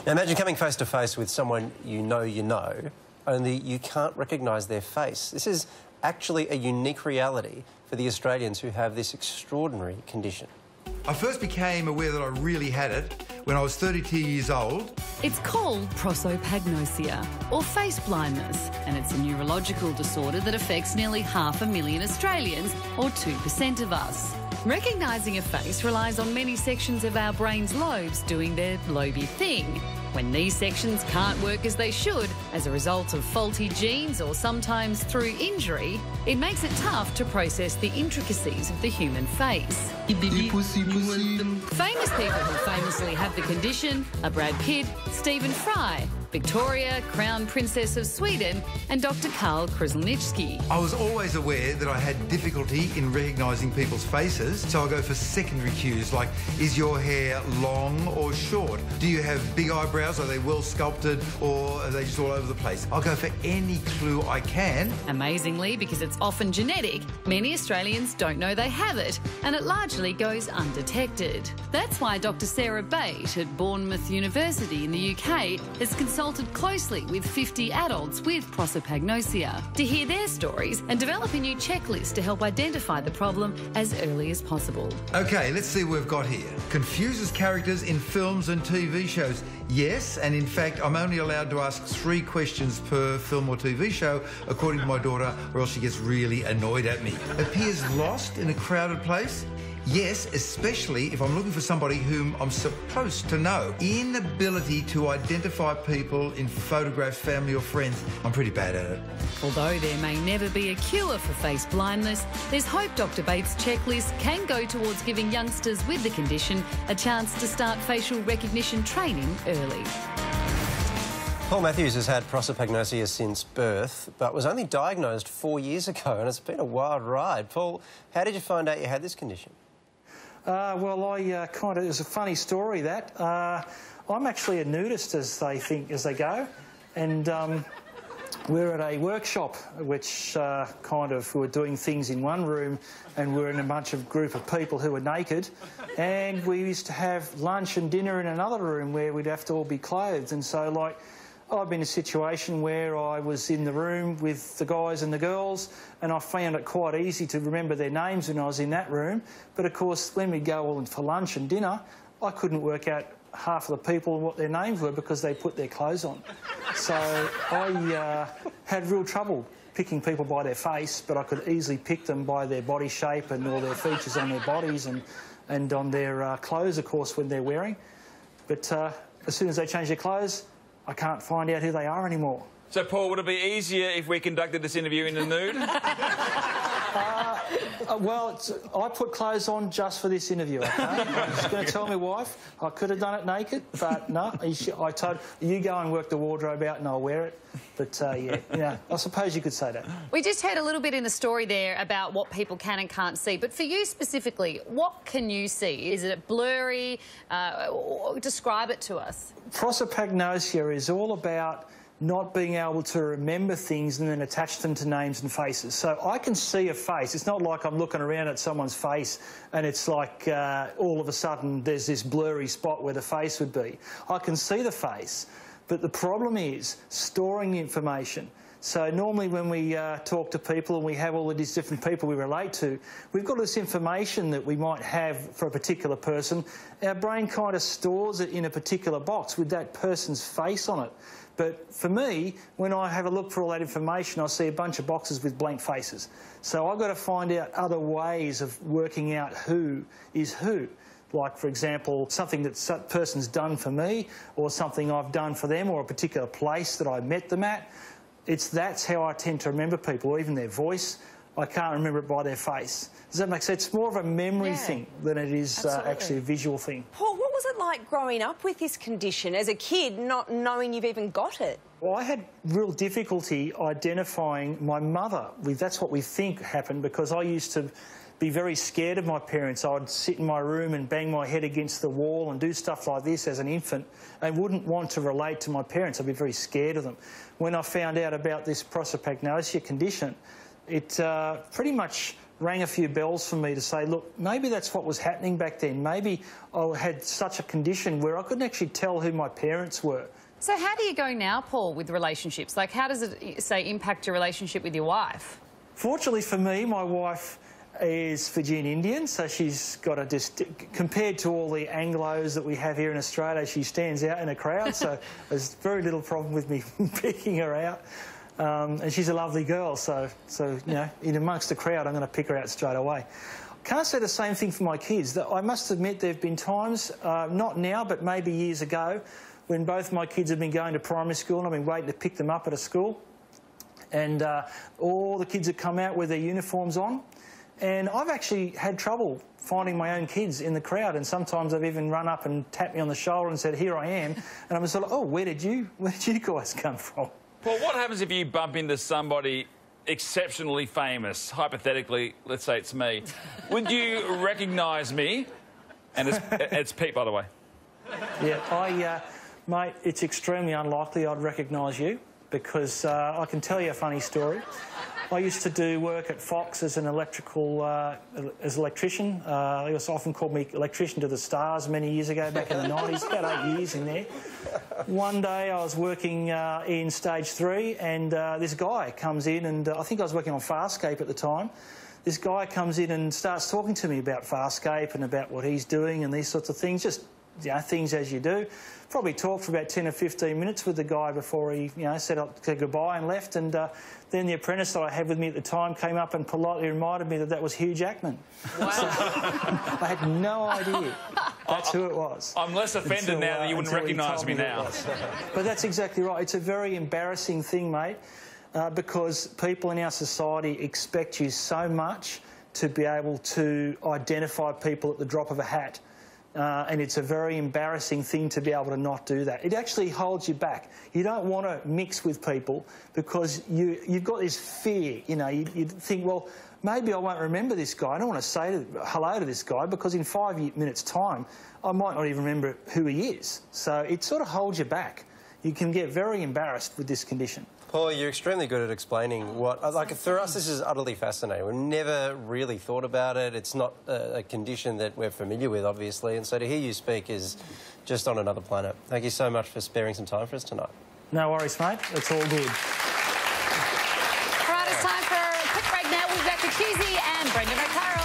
Now imagine coming face to face with someone you know, only you can't recognise their face. This is actually a unique reality for the Australians who have this extraordinary condition. I first became aware that I really had it when I was 32 years old. It's called prosopagnosia, or face blindness, and it's a neurological disorder that affects nearly 500,000 Australians, or 2% of us. Recognising a face relies on many sections of our brain's lobes doing their loby thing. When these sections can't work as they should as a result of faulty genes or sometimes through injury, it makes it tough to process the intricacies of the human face. Famous people who famously have the condition are Brad Pitt, Stephen Fry, Victoria, Crown Princess of Sweden, and Dr. Karl Kruszelnicki. I was always aware that I had difficulty in recognising people's faces, so I go for secondary cues like, is your hair long or short? Do you have big eyebrows? Are they well sculpted, or are they just all over the place? I'll go for any clue I can. Amazingly, because it's often genetic, many Australians don't know they have it, and it largely goes undetected. That's why Dr. Sarah Bate at Bournemouth University in the UK has consulted closely with 50 adults with prosopagnosia to hear their stories and develop a new checklist to help identify the problem as early as possible. OK, let's see what we've got here. Confuses characters in films and TV shows. Yes, and in fact, I'm only allowed to ask 3 questions per film or TV show, according to my daughter, or else she gets really annoyed at me. Appears lost in a crowded place. Yes, especially if I'm looking for somebody whom I'm supposed to know. Inability to identify people in photographs, family or friends. I'm pretty bad at it. Although there may never be a cure for face blindness, there's hope Dr. Bates' checklist can go towards giving youngsters with the condition a chance to start facial recognition training early. Paul Matthews has had prosopagnosia since birth, but was only diagnosed 4 years ago, and it's been a wild ride. Paul, how did you find out you had this condition? Well, it's a funny story, that. I'm actually a nudist, as they go, and we're at a workshop which we were doing things in one room, and we're in a group of people who were naked, and we used to have lunch and dinner in another room where we'd have to all be clothed. And so, like, I've been in a situation where I was in the room with the guys and the girls, and I found it quite easy to remember their names when I was in that room. But of course, when we go all in for lunch and dinner, I couldn't work out half of the people what their names were because they put their clothes on. So I had real trouble picking people by their face, but I could easily pick them by their body shape and all their features on their bodies and on their clothes, of course, when they're wearing. But as soon as they change their clothes, I can't find out who they are anymore. So, Paul, would it be easier if we conducted this interview in the nude? Well, I put clothes on just for this interview, OK? I'm just going to tell my wife I could have done it naked, but no, I told you go and work the wardrobe out and I'll wear it. But, yeah, I suppose you could say that. We just heard a little bit in the story there about what people can and can't see, but for you specifically, what can you see? Is it blurry? Describe it to us. Prosopagnosia is all about not being able to remember things and then attach them to names and faces. So I can see a face. It's not like I'm looking around at someone's face and it's like all of a sudden there's this blurry spot where the face would be. I can see the face, but the problem is storing the information. So normally when we talk to people and we have all of these different people we relate to, we've got this information that we might have for a particular person. Our brain kind of stores it in a particular box with that person's face on it. But for me, when I have a look for all that information, I see a bunch of boxes with blank faces. So I've got to find out other ways of working out who is who. Like, for example, something that person's done for me, or something I've done for them, or a particular place that I met them at. That's how I tend to remember people, or even their voice. I can't remember it by their face. Does that make sense? It's more of a memory thing than it is actually a visual thing. Paul, what was it like growing up with this condition as a kid, not knowing you've even got it? Well, I had real difficulty identifying my mother. That's what we think happened, because I used to be very scared of my parents. I'd sit in my room and bang my head against the wall and do stuff like this as an infant. I wouldn't want to relate to my parents. I'd be very scared of them. When I found out about this prosopagnosia condition, it pretty much rang a few bells for me to say, look, maybe that's what was happening back then. Maybe I had such a condition where I couldn't actually tell who my parents were. So how do you go now, Paul, with relationships? Like, how does it, say, impact your relationship with your wife? Fortunately for me, my wife is Fijian Indian, so she's got a compared to all the Anglos that we have here in Australia, she stands out in a crowd, so there's very little problem with me picking her out. And she's a lovely girl, so you know, in amongst the crowd, I'm going to pick her out straight away. Can't say the same thing for my kids. I must admit there have been times, not now, but maybe years ago, when both my kids have been going to primary school and I've been waiting to pick them up at a school. And all the kids have come out with their uniforms on. And I've actually had trouble finding my own kids in the crowd, and sometimes they've even run up and tapped me on the shoulder and said, here I am. And I'm sort of, oh, where did you guys come from? Well, what happens if you bump into somebody exceptionally famous? Hypothetically, let's say it's me. Would you recognise me? And it's Pete, by the way. Yeah, mate, it's extremely unlikely I'd recognise you, because I can tell you a funny story. I used to do work at Fox as an electrician. They also often called me electrician to the stars many years ago, back in the 90s, about 8 years in there. One day I was working in Stage 3, and this guy comes in, and I think I was working on Farscape at the time. This guy comes in and starts talking to me about Farscape and about what he's doing and these sorts of things, just, you know, things as you do. Probably talked for about 10 or 15 minutes with the guy before he, you know, said goodbye and left. And then the apprentice that I had with me at the time came up and politely reminded me that that was Hugh Jackman. Wow. So, I had no idea that's who it was. I'm less offended now that you wouldn't recognise me now. But that's exactly right. It's a very embarrassing thing, mate, because people in our society expect you so much to be able to identify people at the drop of a hat. And it's a very embarrassing thing to be able to not do that. It actually holds you back. You don't want to mix with people because you've got this fear. You know, you think, well, maybe I won't remember this guy. I don't want to say hello to this guy because in 5 minutes' time, I might not even remember who he is. So it sort of holds you back. You can get very embarrassed with this condition. Paul, you're extremely good at explaining what... Like, for us, this is utterly fascinating. We've never really thought about it. It's not a condition that we're familiar with, obviously, and so to hear you speak is just on another planet. Thank you so much for sparing some time for us tonight. No worries, mate. It's all good. All right, it's time for a quick break now. We'll be back with Husey and Brendan O'Carroll.